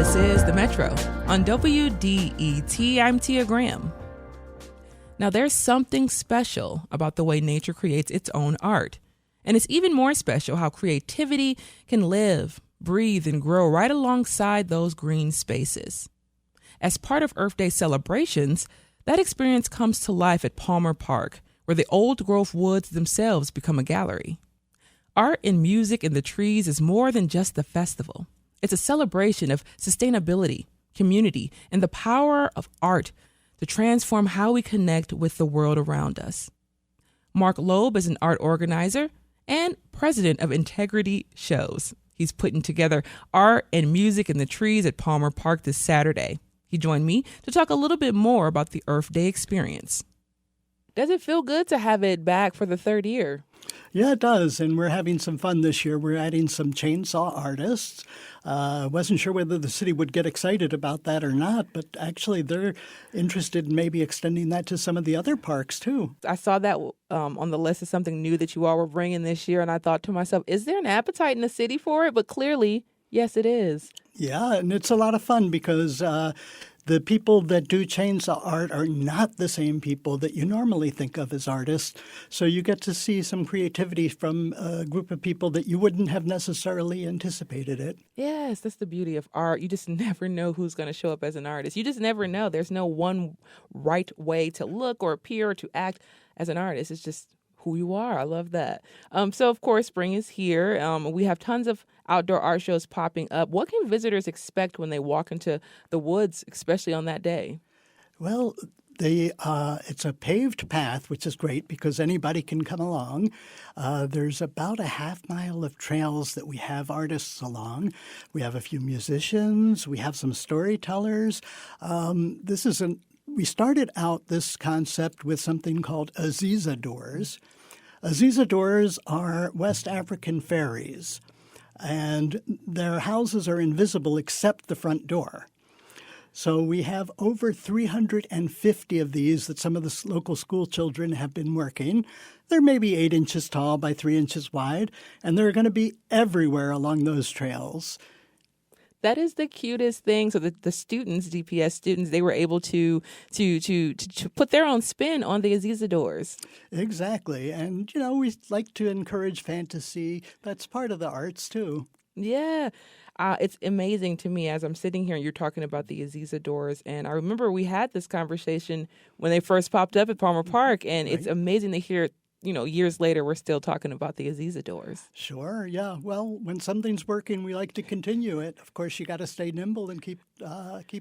This is The Metro on WDET. I'm Tia Graham. Now, there's something special about the way nature creates its own art. And it's even more special how creativity can live, breathe, and grow right alongside those green spaces. As part of Earth Day celebrations, that experience comes to life at Palmer Park, where the old-growth woods themselves become a gallery. Art and music in the trees is more than just a festival. It's a celebration of sustainability, community, and the power of art to transform how we connect with the world around us. Mark Loeb is an art organizer and president of Integrity Shows. He's putting together art and music in the trees at Palmer Park this Saturday. He joined me to talk a little bit more about the Earth Day experience. Does it feel good to have it back for the third year? Yeah, it does. And we're having some fun this year. We're adding some chainsaw artists. Wasn't sure whether the city would get excited about that or not, but actually they're interested in maybe extending that to some of the other parks, too. I saw that on the list as something new that you all were bringing this year, and I thought to myself, is there an appetite in the city for it? But clearly, yes, it is. Yeah, and it's a lot of fun because the people that do chainsaw art are not the same people that you normally think of as artists. So you get to see some creativity from a group of people that you wouldn't have necessarily anticipated it. Yes, that's the beauty of art. You just never know who's going to show up as an artist. You just never know. There's no one right way to look or appear or to act as an artist. It's just who you are. I love that. So, of course, spring is here. We have tons of outdoor art shows popping up. What can visitors expect when they walk into the woods, especially on that day? Well, it's a paved path, which is great because anybody can come along. There's about a half mile of trails that we have artists along. We have a few musicians. We have some storytellers. We started out this concept with something called Aziza doors. Aziza doors are West African fairies, and their houses are invisible except the front door. So we have over 350 of these that some of the local school children have been working. They're maybe 8 inches tall by 3 inches wide, and they're going to be everywhere along those trails. That is the cutest thing. So the students, DPS students, they were able to put their own spin on the Aziza doors. Exactly. And, we like to encourage fantasy. That's part of the arts, too. Yeah. It's amazing to me as I'm sitting here and you're talking about the Aziza doors. And I remember we had this conversation when they first popped up at Palmer Park. And It's amazing to hear years later, we're still talking about the Aziza doors. Sure, yeah. Well, when something's working, we like to continue it. Of course, you got to stay nimble and keep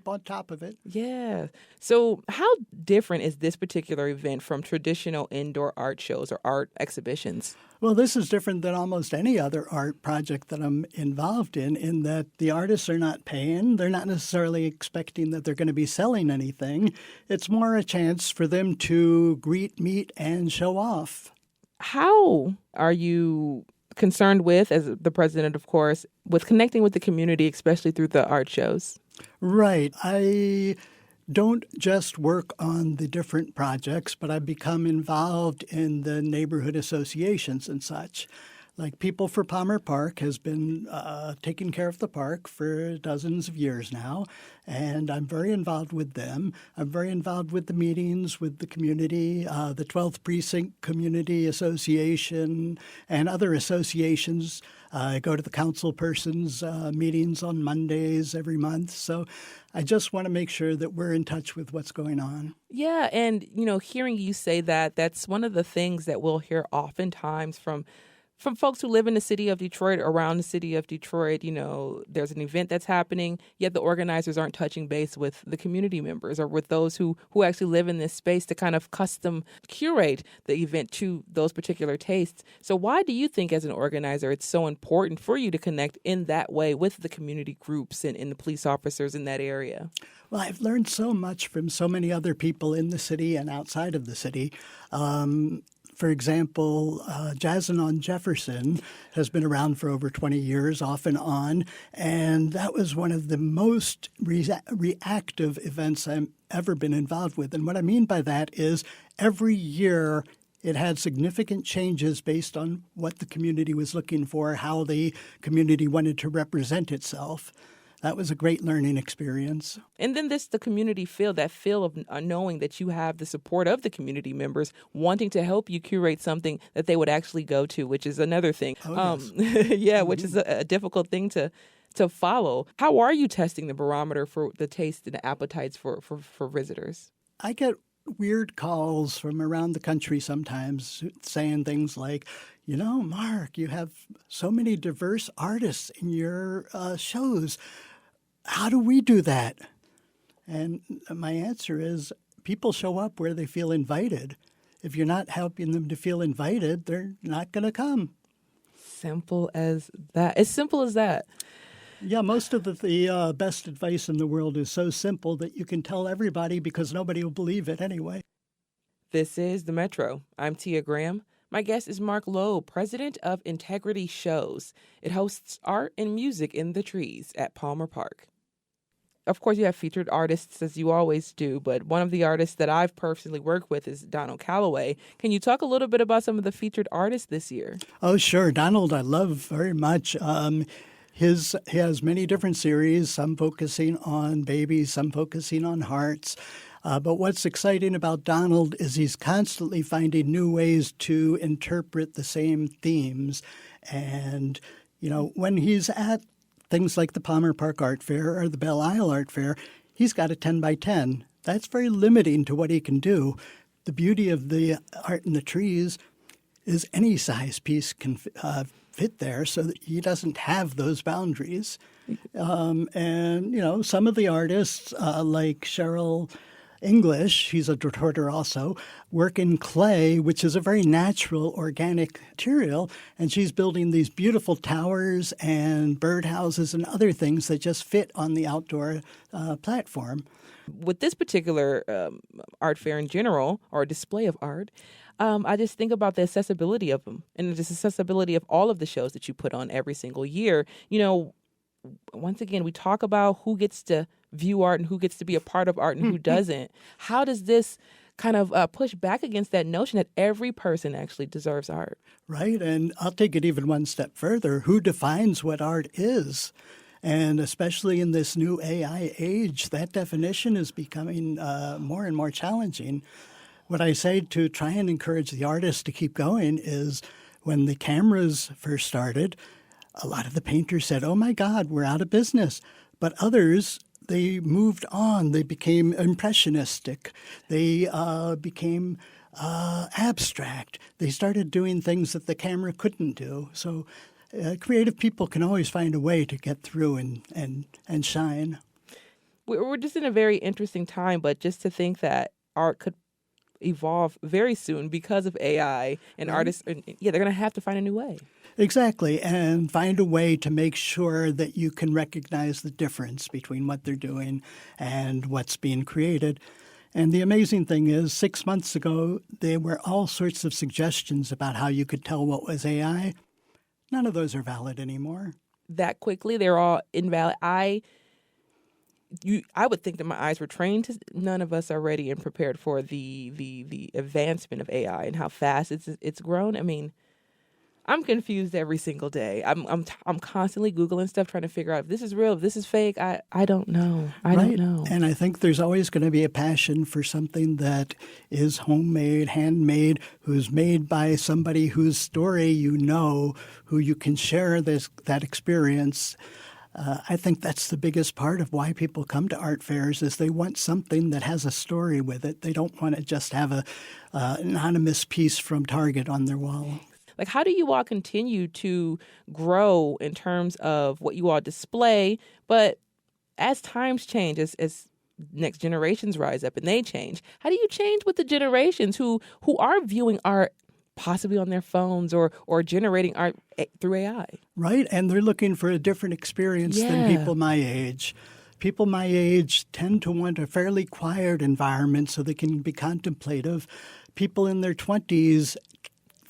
on top of it. Yeah. So how different is this particular event from traditional indoor art shows or art exhibitions? Well, this is different than almost any other art project that I'm involved in that the artists are not paying. They're not necessarily expecting that they're going to be selling anything. It's more a chance for them to greet, meet, and show off. How are you concerned with, as the president, of course, with connecting with the community, especially through the art shows? Right. I don't just work on the different projects, but I've become involved in the neighborhood associations and such. Like People for Palmer Park has been taking care of the park for dozens of years now, and I'm very involved with them. I'm very involved with the meetings with the community, the 12th Precinct Community Association, and other associations. I go to the councilpersons' meetings on Mondays every month. So I just want to make sure that we're in touch with what's going on. Yeah, and, hearing you say that, that's one of the things that we'll hear oftentimes from folks who live in the city of Detroit, around the city of Detroit. There's an event that's happening, yet the organizers aren't touching base with the community members or with those who actually live in this space to kind of custom curate the event to those particular tastes. So why do you think as an organizer it's so important for you to connect in that way with the community groups and the police officers in that area? Well, I've learned so much from so many other people in the city and outside of the city. For example, Jazzin' on Jefferson has been around for over 20 years, off and on, and that was one of the most reactive events I've ever been involved with. And what I mean by that is every year it had significant changes based on what the community was looking for, how the community wanted to represent itself. that was a great learning experience. And then the community feel, that feel of knowing that you have the support of the community members wanting to help you curate something that they would actually go to, which is another thing. Oh, yes. Yeah, which is a difficult thing to follow. How are you testing the barometer for the taste and the appetites for visitors? I get weird calls from around the country sometimes saying things like, Mark, you have so many diverse artists in your shows. How do we do that? And my answer is people show up where they feel invited. If you're not helping them to feel invited, they're not going to come. Simple as that. As simple as that. Yeah, most of the best advice in the world is so simple that you can tell everybody because nobody will believe it anyway. This is The Metro. I'm Tia Graham. My guest is Mark Loeb, president of Integrity Shows. It hosts art and music in the trees at Palmer Park. Of course, you have featured artists, as you always do, but one of the artists that I've personally worked with is Donald Calloway. Can you talk a little bit about some of the featured artists this year? Oh, sure. Donald, I love very much. He has many different series, some focusing on babies, some focusing on hearts. But what's exciting about Donald is he's constantly finding new ways to interpret the same themes. And, when he's at things like the Palmer Park Art Fair or the Belle Isle Art Fair, he's got a 10 by 10. That's very limiting to what he can do. The beauty of the art in the trees is any size piece can fit there, so that he doesn't have those boundaries. And some of the artists, like Cheryl English, she's a retorter also, work in clay, which is a very natural, organic material, and she's building these beautiful towers and birdhouses and other things that just fit on the outdoor platform. With this particular art fair in general, or display of art, I just think about the accessibility of them and the accessibility of all of the shows that you put on every single year. Once again, we talk about who gets to view art and who gets to be a part of art and who doesn't. How does this kind of push back against that notion that every person actually deserves art? Right. And I'll take it even one step further. Who defines what art is? And especially in this new AI age, that definition is becoming more and more challenging. What I say to try and encourage the artists to keep going is when the cameras first started, a lot of the painters said, oh, my God, we're out of business. But others, they moved on. They became impressionistic. They became abstract. They started doing things that the camera couldn't do. So creative people can always find a way to get through and shine. We're just in a very interesting time, but just to think that art could evolve very soon because of AI and artists, they're going to have to find a new way. Exactly, and find a way to make sure that you can recognize the difference between what they're doing and what's being created. And the amazing thing is, 6 months ago, there were all sorts of suggestions about how you could tell what was AI. None of those are valid anymore. That quickly, they're all invalid. I would think that my eyes were trained to. None of us are ready and prepared for the advancement of AI and how fast it's grown. I mean, I'm confused every single day. I'm constantly Googling stuff, trying to figure out if this is real, if this is fake. I don't know. I don't know. And I think there's always going to be a passion for something that is homemade, handmade, who's made by somebody whose story who you can share that experience. I think that's the biggest part of why people come to art fairs is they want something that has a story with it. They don't want to just have an anonymous piece from Target on their wall. Like, how do you all continue to grow in terms of what you all display? But as times change, as next generations rise up and they change, how do you change with the generations who are viewing art possibly on their phones or generating art through AI? Right, and they're looking for a different experience than people my age. People my age tend to want a fairly quiet environment so they can be contemplative. People in their 20s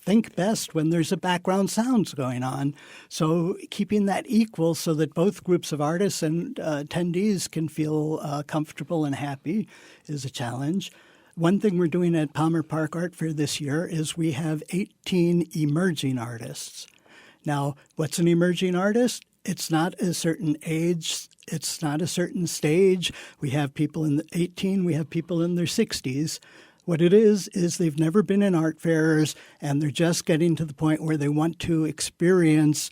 think best when there's a background sounds going on. So keeping that equal so that both groups of artists and attendees can feel comfortable and happy is a challenge. One thing we're doing at Palmer Park Art Fair this year is we have 18 emerging artists. Now, what's an emerging artist? It's not a certain age It's not a certain stage. We have people in the 18, we have people in their 60s. What it is they've never been in art fairs, and they're just getting to the point where they want to experience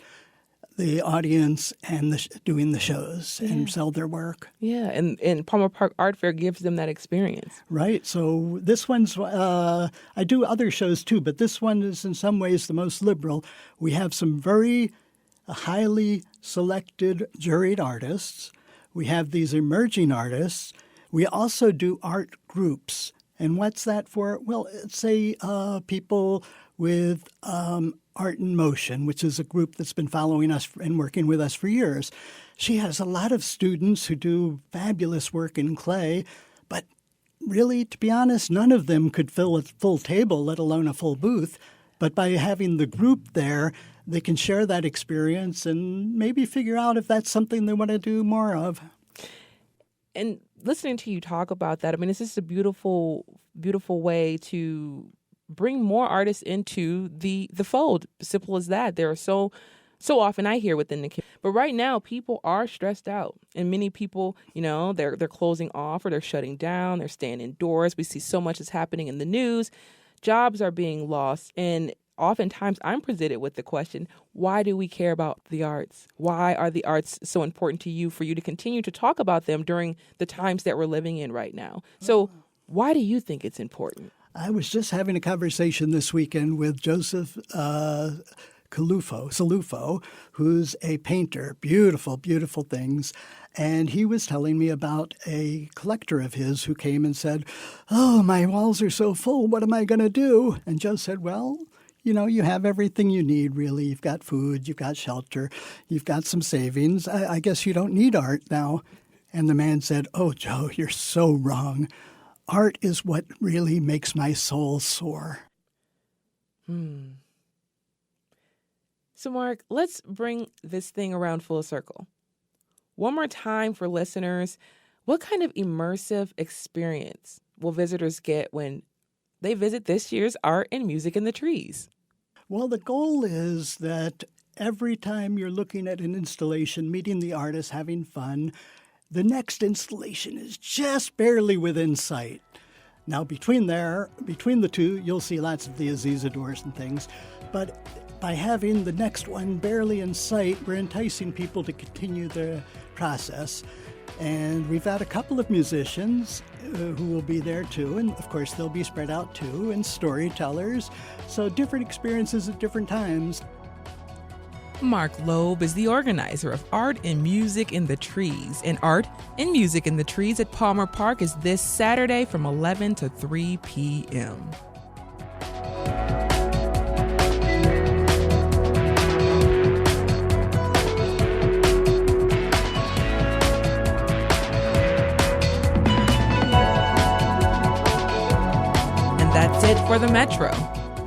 the audience and doing the shows and sell their work. Yeah, and Palmer Park Art Fair gives them that experience. Right. So this one's, I do other shows too, but this one is in some ways the most liberal. We have some very highly selected juried artists. We have these emerging artists. We also do art groups. And what's that for? Well, say people with Art in Motion, which is a group that's been following us and working with us for years. She has a lot of students who do fabulous work in clay, but really, to be honest, none of them could fill a full table, let alone a full booth. But by having the group there, they can share that experience and maybe figure out if that's something they want to do more of. And listening to you talk about that, I mean, it's just a beautiful, beautiful way to bring more artists into the fold. Simple as that. There are so often I hear within the community. But right now, people are stressed out. And many people, they're closing off or they're shutting down. They're staying indoors. We see so much is happening in the news. Jobs are being lost. And oftentimes I'm presented with the question, why do we care about the arts? Why are the arts so important to you for you to continue to talk about them during the times that we're living in right now? So why do you think it's important? I was just having a conversation this weekend with Joseph Salufo, who's a painter. Beautiful, beautiful things. And he was telling me about a collector of his who came and said, "Oh, my walls are so full. What am I going to do?" And Joe said, "Well, you have everything you need, really. You've got food, you've got shelter, you've got some savings. I guess you don't need art now." And the man said, "Oh, Joe, you're so wrong. Art is what really makes my soul soar." So, Mark, let's bring this thing around full circle. One more time for listeners, what kind of immersive experience will visitors get when they visit this year's Art and Music in the Trees? Well, the goal is that every time you're looking at an installation, meeting the artist, having fun, the next installation is just barely within sight. Now, between the two, you'll see lots of the Aziza doors and things. But by having the next one barely in sight, we're enticing people to continue the process. And we've got a couple of musicians who will be there too. And of course, they'll be spread out too, and storytellers. So different experiences at different times. Mark Loeb is the organizer of Art and Music in the Trees. And Art and Music in the Trees at Palmer Park is this Saturday from 11 to 3 p.m. And that's it for the Metro.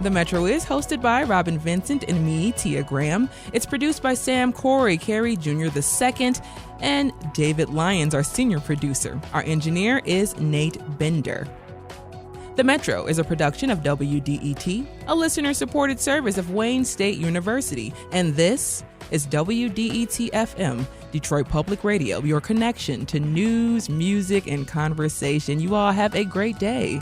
The Metro is hosted by Robin Vincent and me, Tia Graham. It's produced by Sam Corey, Carey Jr. II, and David Lyons, our senior producer. Our engineer is Nate Bender. The Metro is a production of WDET, a listener-supported service of Wayne State University. And this is WDET-FM, Detroit Public Radio, your connection to news, music, and conversation. You all have a great day.